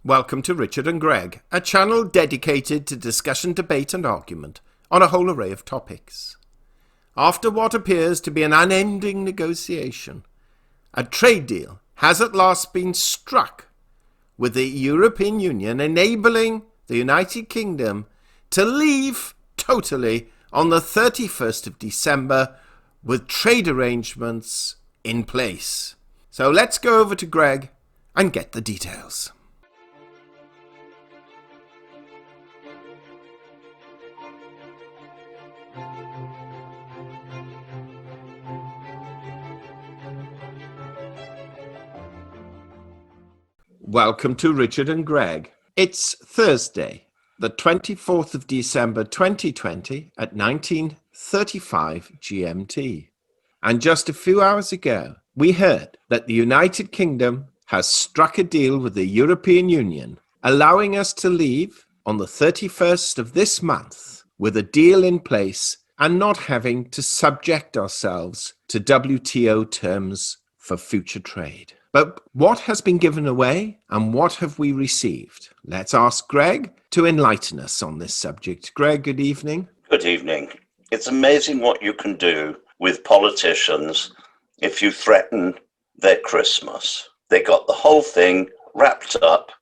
Welcome to Richard and Greg, a channel dedicated to discussion, debate and argument on a whole array of topics. After what appears to be an unending negotiation, a trade deal has at last been struck, with the European Union enabling the United Kingdom to leave totally on the 31st of December with trade arrangements in place. So let's go over to Greg and get the details. Welcome to Richard and Greg. It's Thursday, the 24th of December 2020 at 19:35 GMT. And just a few hours ago, we heard that the United Kingdom has struck a deal with the European Union, allowing us to leave on the 31st of this month with a deal in place and not having to subject ourselves to WTO terms for future trade. But what has been given away and what have we received? Let's ask Greg to enlighten us on this subject. Greg, good evening. Good evening. It's amazing what you can do with politicians if you threaten their Christmas. They got the whole thing wrapped up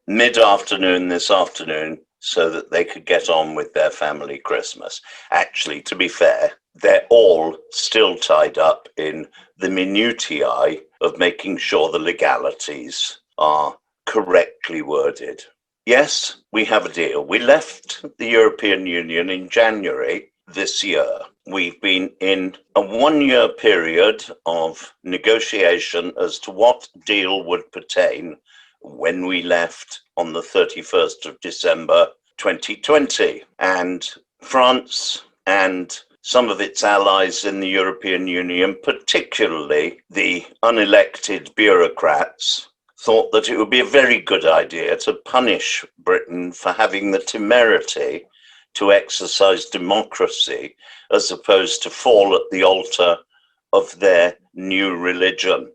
mid-afternoon this afternoon so that they could get on with their family Christmas. Actually, to be fair, they're all still tied up in the minutiae of making sure the legalities are correctly worded. Yes, we have a deal. We left the European Union in January this year. We've been in a one-year period of negotiation as to what deal would pertain when we left on the 31st of December 2020. And France and some of its allies in the European Union, particularly the unelected bureaucrats, thought that it would be a very good idea to punish Britain for having the temerity to exercise democracy as opposed to fall at the altar of their new religion,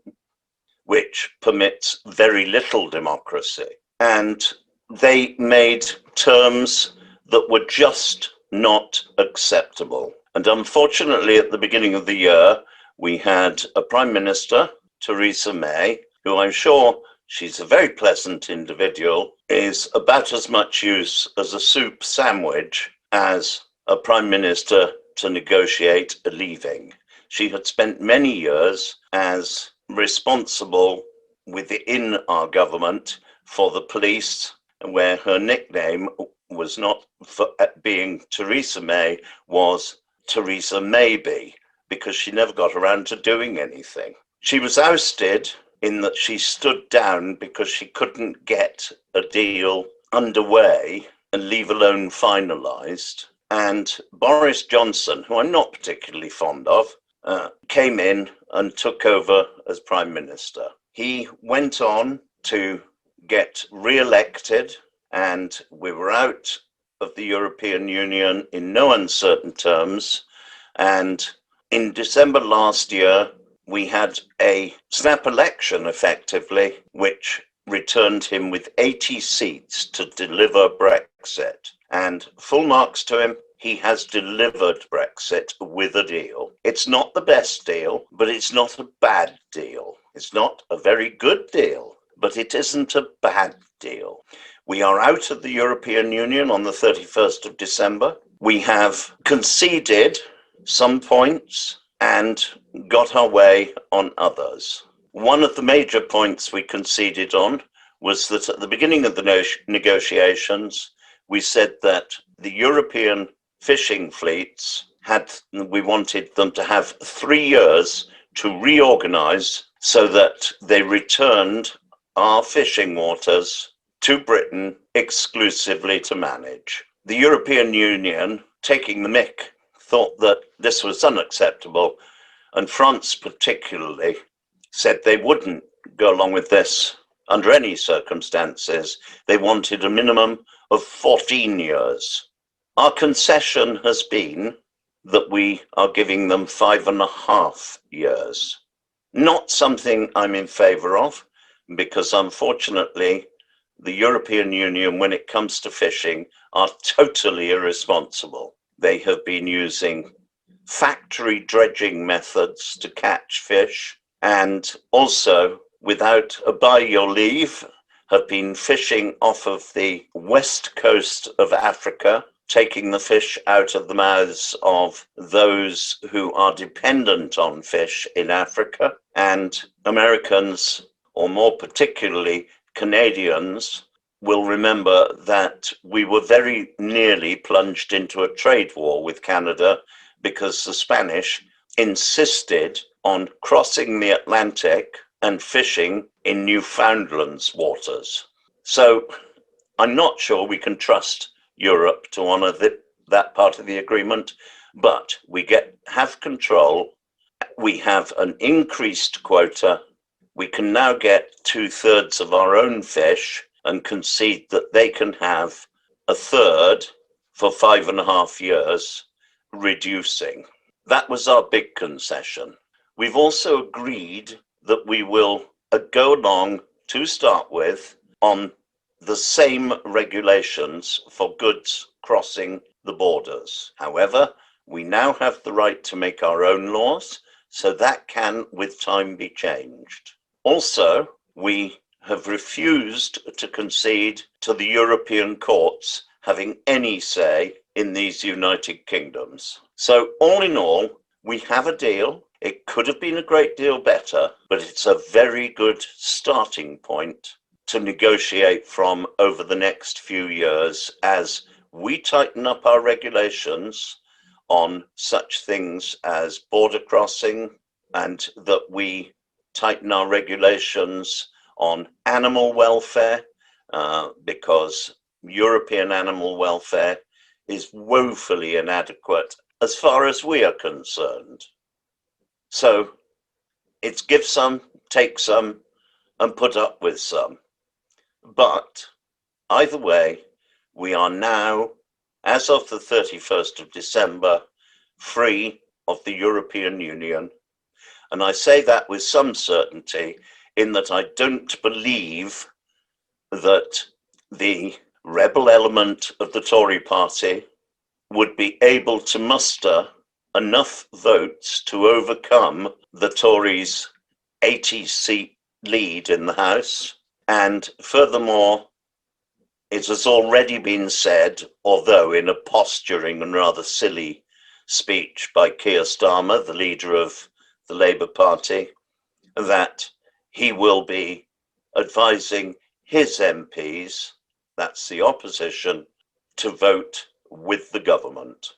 which permits very little democracy. And they made terms that were just not acceptable. And unfortunately, at the beginning of the year, we had a Prime Minister, Theresa May, who I'm sure she's a very pleasant individual, is about as much use as a soup sandwich as a Prime Minister to negotiate a leaving. She had spent many years as responsible within our government for the police, where her nickname was not for being Theresa May, was Theresa Maybe, because she never got around to doing anything. She was ousted in that she stood down because she couldn't get a deal underway and leave alone finalised. And Boris Johnson, who I'm not particularly fond of, came in and took over as Prime Minister. He went on to get re-elected, and we were out of the European Union in no uncertain terms. And in December last year, we had a snap election, effectively, which returned him with 80 seats to deliver Brexit. And full marks to him, he has delivered Brexit with a deal. It's not the best deal, but it's not a bad deal. It's not a very good deal, but it isn't a bad deal. We are out of the European Union on the 31st of December. We have conceded some points and got our way on others. One of the major points we conceded on was that at the beginning of the negotiations, we said that the European fishing fleets we wanted them to have 3 years to reorganize so that they returned our fishing waters to Britain exclusively to manage. The European Union, taking the mick, thought that this was unacceptable, and France particularly said they wouldn't go along with this under any circumstances. They wanted a minimum of 14 years. Our concession has been that we are giving them 5.5 years. Not something I'm in favour of, because unfortunately the European Union, when it comes to fishing, are totally irresponsible. They have been using factory dredging methods to catch fish, and also, without a by your leave, have been fishing off of the west coast of Africa, taking the fish out of the mouths of those who are dependent on fish in Africa. And Americans, or more particularly Canadians, will remember that we were very nearly plunged into a trade war with Canada because the Spanish insisted on crossing the Atlantic and fishing in Newfoundland's waters. So I'm not sure we can trust Europe to honour that part of the agreement, but we have control. We have an increased quota. We can now get 2/3 of our own fish and concede that they can have 1/3 for 5.5 years, reducing. That was our big concession. We've also agreed that we will go along to start with on the same regulations for goods crossing the borders. However, we now have the right to make our own laws, so that can, with time, be changed. Also, we have refused to concede to the European courts having any say in these United Kingdoms. So all in all, we have a deal. It could have been a great deal better, but it's a very good starting point to negotiate from over the next few years as we tighten up our regulations on such things as border crossing, and that we tighten our regulations on animal welfare, because European animal welfare is woefully inadequate as far as we are concerned. So it's give some, take some, and put up with some. But either way, we are now, as of the 31st of December, free of the European Union. And I say that with some certainty, in that I don't believe that the rebel element of the Tory party would be able to muster enough votes to overcome the Tories' 80-seat lead in the House. And furthermore, it has already been said, although in a posturing and rather silly speech by Keir Starmer, the leader of the Labour Party, that he will be advising his MPs, that's the opposition, to vote with the government.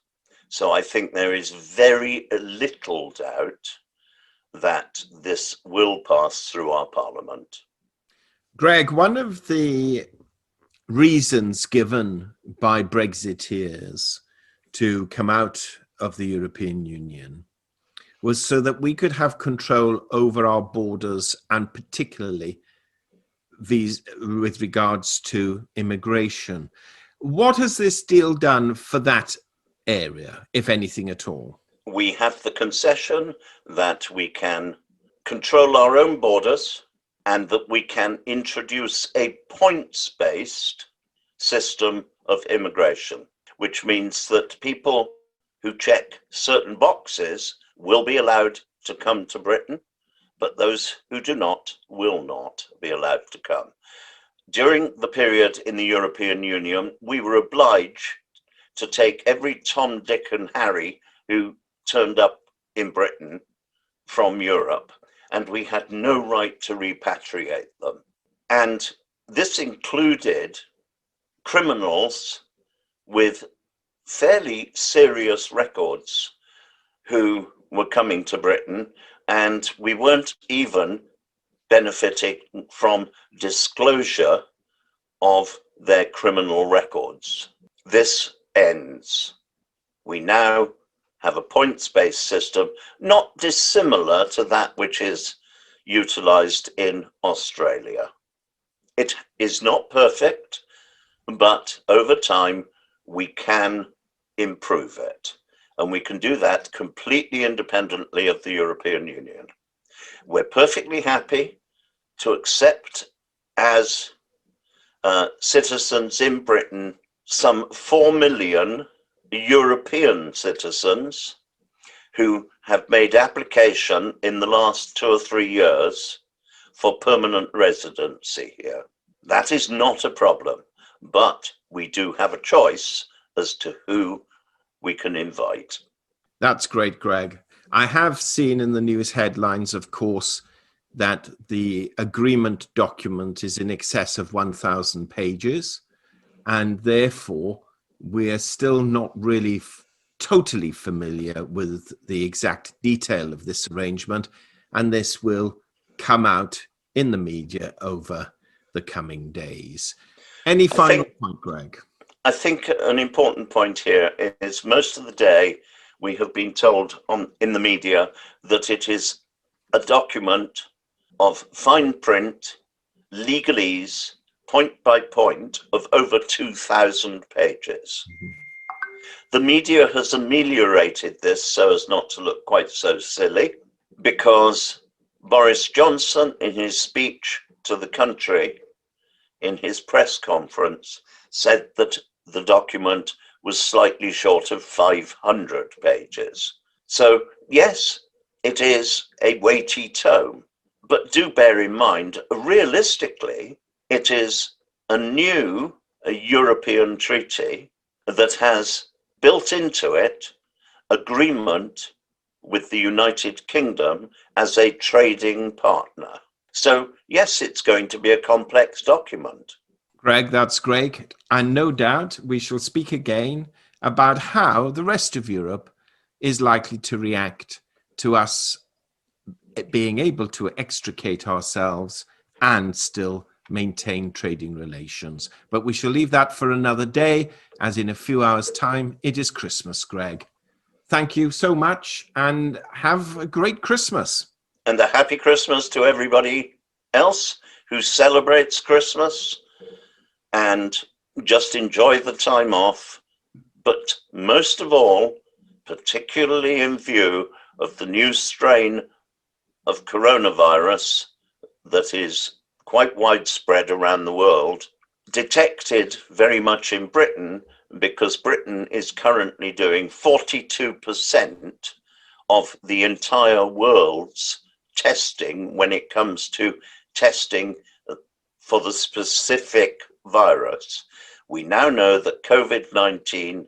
So I think there is very little doubt that this will pass through our parliament. Greg, one of the reasons given by Brexiteers to come out of the European Union was so that we could have control over our borders, and particularly these with regards to immigration. What has this deal done for that area, if anything at all? We have the concession that we can control our own borders and that we can introduce a points-based system of immigration, which means that people who check certain boxes will be allowed to come to Britain, but those who do not will not be allowed to come. During the period in the European Union, we were obliged to take every Tom, Dick and Harry who turned up in Britain from Europe, and we had no right to repatriate them. And this included criminals with fairly serious records who were coming to Britain, and we weren't even benefiting from disclosure of their criminal records. This ends. We now have a points-based system, not dissimilar to that which is utilized in Australia. It is not perfect, but over time we can improve it. And we can do that completely independently of the European Union. We're perfectly happy to accept as citizens in Britain, some 4 million European citizens who have made application in the last 2 or 3 years for permanent residency here. That is not a problem, but we do have a choice as to who we can invite. That's great, Greg. I have seen in the news headlines, of course, that the agreement document is in excess of 1,000 pages, and therefore we're still not really totally familiar with the exact detail of this arrangement, and this will come out in the media over the coming days. Any final point, Greg? I think an important point here is most of the day we have been told in the media that it is a document of fine print, legalese, point by point, of over 2,000 pages. The media has ameliorated this so as not to look quite so silly, because Boris Johnson, in his speech to the country, in his press conference, said that the document was slightly short of 500 pages. So, yes, it is a weighty tome. But do bear in mind, realistically, it is a European treaty that has built into it agreement with the United Kingdom as a trading partner. So, yes, it's going to be a complex document. Greg, that's great. And no doubt we shall speak again about how the rest of Europe is likely to react to us being able to extricate ourselves and still maintain trading relations. But we shall leave that for another day, as in a few hours' time, it is Christmas, Greg. Thank you so much, and have a great Christmas. And a happy Christmas to everybody else who celebrates Christmas, and just enjoy the time off. But most of all, particularly in view of the new strain of coronavirus that is quite widespread around the world, detected very much in Britain, because Britain is currently doing 42% of the entire world's testing when it comes to testing for the specific virus. We now know that COVID-19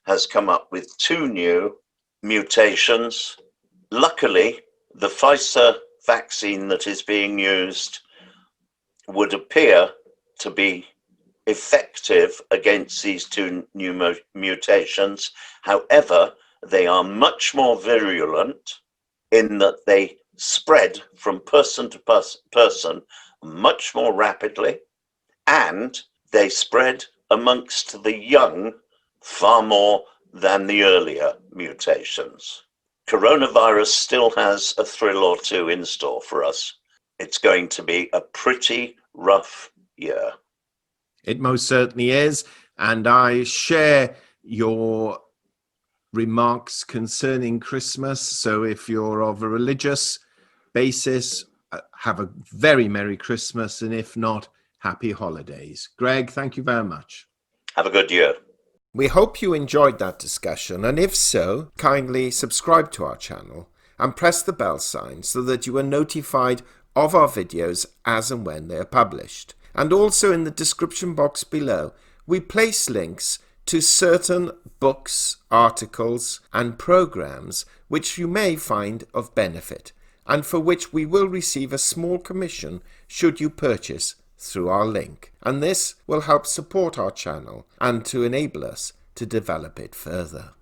has come up with 2 new mutations. Luckily, the Pfizer vaccine that is being used would appear to be effective against these 2 new mutations. However, they are much more virulent in that they spread from person to person much more rapidly, and they spread amongst the young far more than the earlier mutations. Coronavirus still has a thrill or two in store for us. It's going to be a pretty rough year. It most certainly is, and I share your remarks concerning Christmas. So if you're of a religious basis, have a very Merry Christmas, and if not, happy holidays. Greg, thank you very much. Have a good year. We hope you enjoyed that discussion, and if so, kindly subscribe to our channel and press the bell sign so that you are notified of our videos as and when they are published. And also in the description box below, we place links to certain books, articles and programs which you may find of benefit, and for which we will receive a small commission should you purchase through our link. And this will help support our channel and to enable us to develop it further.